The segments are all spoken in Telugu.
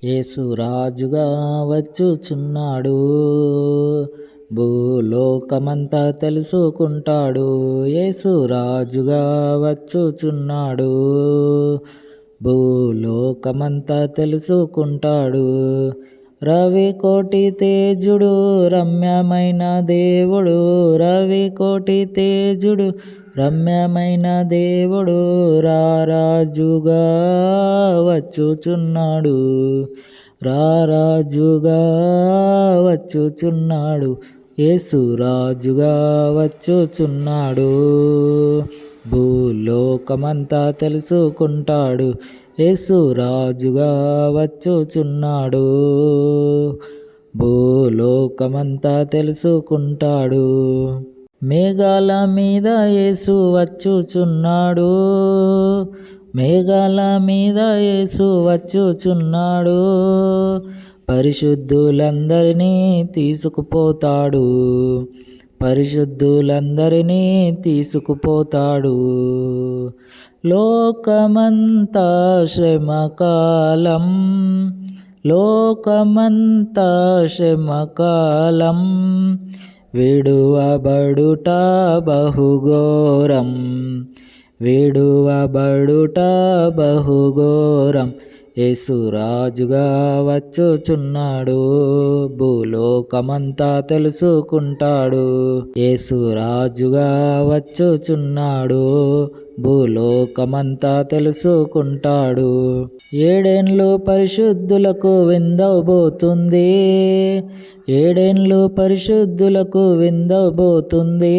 యేసు రాజుగా వచ్చుచున్నాడు, భూలోకమంతా తెలుసుకుంటాడు. యేసు రాజుగా వచ్చుచున్నాడు, భూలోకమంతా తెలుసుకుంటాడు. రవి కోటి తేజుడు రమ్యమైన దేవుడు, రవి కోటి తేజుడు రమ్యమైన దేవుడు, రారాజుగా వచ్చుచున్నాడు, రారాజుగా వచ్చుచున్నాడు. యేసు రాజుగా వచ్చుచున్నాడు, భూలోకమంతా తెలుసుకుంటాడు. యేసు రాజుగా వచ్చుచున్నాడు, భూలోకమంతా తెలుసుకుంటాడు. మేఘాల మీద యేసు వచ్చుచున్నాడు, మేఘాల మీద యేసు వచ్చుచున్నాడు, పరిశుద్ధులందరినీ తీసుకుపోతాడు, పరిశుద్ధులందరినీ తీసుకుపోతాడు. లోకమంతా శ్రమకాలం, లోకమంతా శ్రమకాలం, విడువబడుట బహుఘోరం, విడువబడుట బహుఘోరం. యేసు రాజుగా వచ్చుచున్నాడు, భూలోకమంతా తెలుసుకుంటాడు. యేసు రాజుగా వచ్చుచున్నాడు, భూలోకమంతా తెలుసుకుంటాడు. ఏడేండ్లు పరిశుద్ధులకు విందవబోతుంది, ఏడేండ్లు పరిశుద్ధులకు విందవబోతుంది,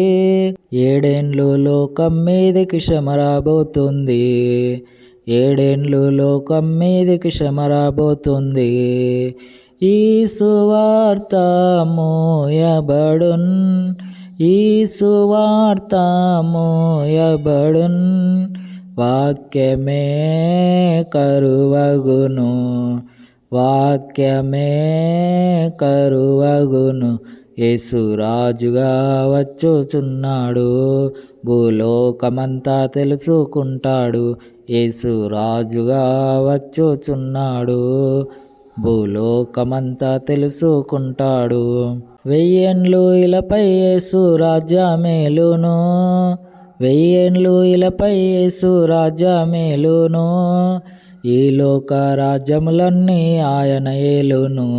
ఏడేండ్లు లోకం మీదకి శ్రమ రాబోతుంది, ఏడేండ్లు లోకం మీదకి శ్రమ రాబోతుంది. ఈ సువార్త మోయబడున్, ఈ సువార్త మోయబడున్, వాక్యమే కరువగును, వాక్యమే కరువగును. యేసు రాజుగా వచ్చుచున్నాడు, భూలోకమంతా తెలుసుకుంటాడు. యేసు రాజుగా వచ్చుచున్నాడు, భూలోకమంతా తెలుసుకుంటాడు. వెయ్యేండ్లు ఇలపై యేసు రాజ్యమేలును, వెయ్యేండ్లు ఇలపై యేసు రాజ్యమేలును, ఈ లోక రాజ్యములన్నీ ఆయన ఏలును,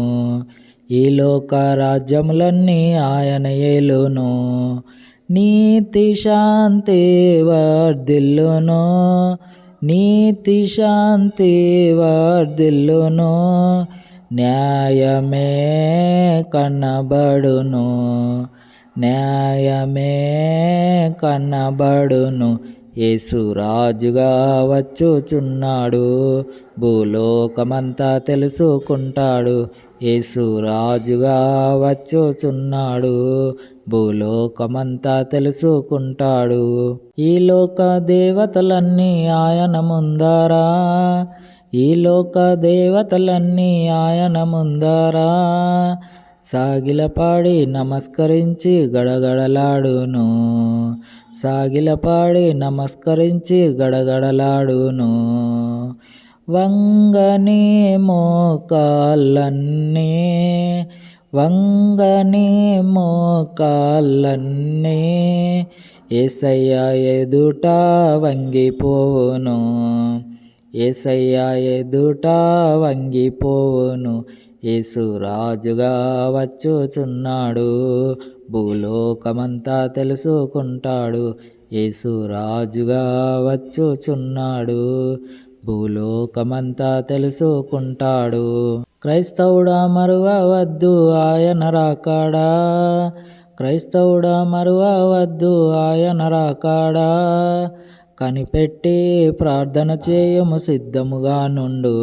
ఈ లోక రాజ్యములన్నీ ఆయన ఏలును. నీతి శాంతి వర్ధిల్లును, నీతి శాంతి వర్ధిల్లును, న్యాయమే కనబడును, న్యాయమే కనబడును. యేసు రాజుగా వచ్చుచున్నాడు, భూలోకమంతా తెలుసుకుంటాడు. యేసు రాజుగా వచ్చుచున్నాడు, భూలోకమంతా తెలుసుకుంటాడు. ఈ లోక దేవతలన్నీ ఆయన ముందరా, ఈ లోక దేవతలన్నీ ఆయన ముందరా, సాగిలపాడి నమస్కరించి గడగడలాడును, సాగిలపాడి నమస్కరించి గడగడలాడును. వంగని మోకాళ్ళన్నీ, వంగని మోకాళ్ళన్నీ, యేసయ్య ఎదుట వంగిపోవును, యేసయ్య ఎదుట వంగిపోవును. యేసు రాజుగా వచ్చుచున్నాడు, భూలోకమంతా తెలుసుకుంటాడు. యేసు రాజుగా వచ్చుచున్నాడు, భూలోకమంతా తెలుసుకుంటాడు. క్రైస్తవుడా మరువవద్దు ఆయన రాకాడా, క్రైస్తవుడా మరువవద్దు ఆయన రాకాడా, కనిపెట్టి ప్రార్థన చేయము సిద్ధముగా నుండు,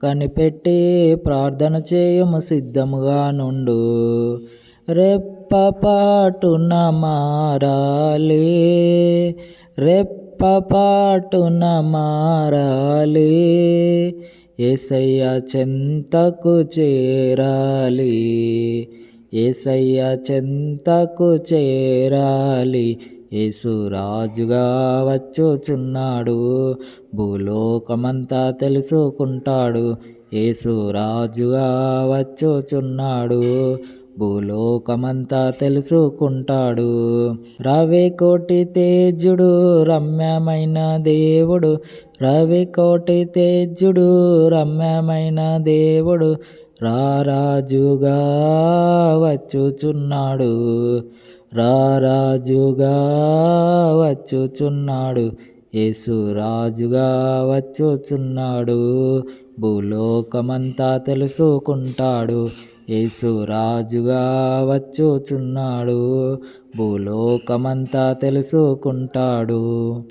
కనిపెట్టి ప్రార్థన చేయము సిద్ధముగా నుండు. రెప్పపాటున మారాలి, రెప్పపాటున మారాలి, యేసయ్య చెంతకు చేరాలి, యేసయ్య చెంతకు చేరాలి. యేసు రాజుగా వచ్చుచున్నాడు, భూలోకమంతా తెలుసుకుంటాడు. యేసు రాజుగా వచ్చుచున్నాడు, భూలోకమంతా తెలుసుకుంటాడు. రవికోటి తేజుడు రమ్యమైన దేవుడు, రవికోటి తేజుడు రమ్యమైన దేవుడు, రారాజుగా వచ్చుచున్నాడు, రారాజుగా వచ్చుచున్నాడు. యేసు రాజుగా వచ్చుచున్నాడు, భూలోకమంతా తెలుసుకుంటాడు. యేసు రాజుగా వచ్చుచున్నాడు, భూలోకమంతా తెలుసుకుంటాడు.